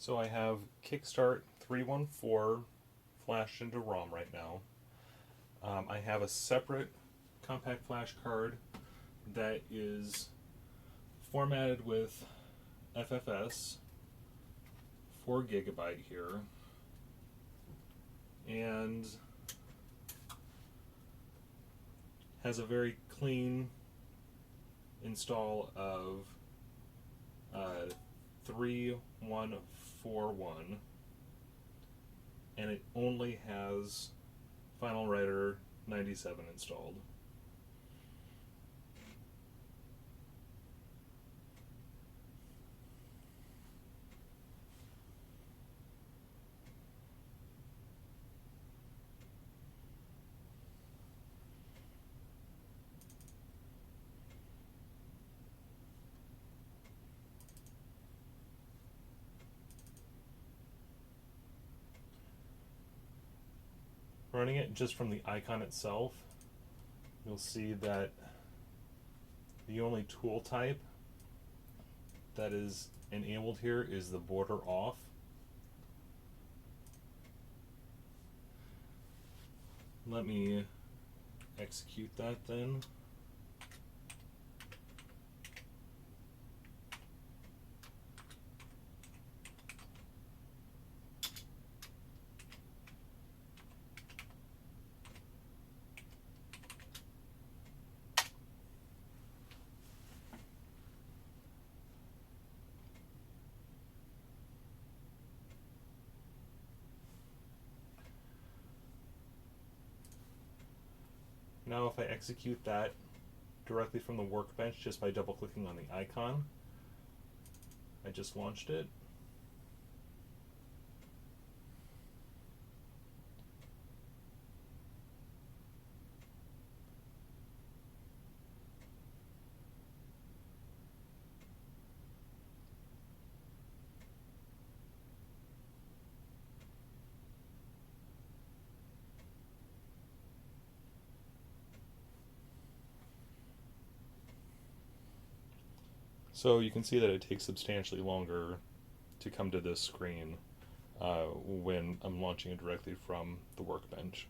So I have Kickstart 314 flashed into ROM right now. I have a separate compact flash card that is formatted with FFS, 4 gigabyte here, and has a very clean install of 3141, and it only has Final Writer 97 installed. Running it just from the icon itself, you'll see that the only tool type that is enabled here is the border off. Let me execute that then. Now if I execute that directly from the workbench just by double clicking on the icon, I just launched it. So you can see that it takes substantially longer to come to this screen when I'm launching it directly from the workbench.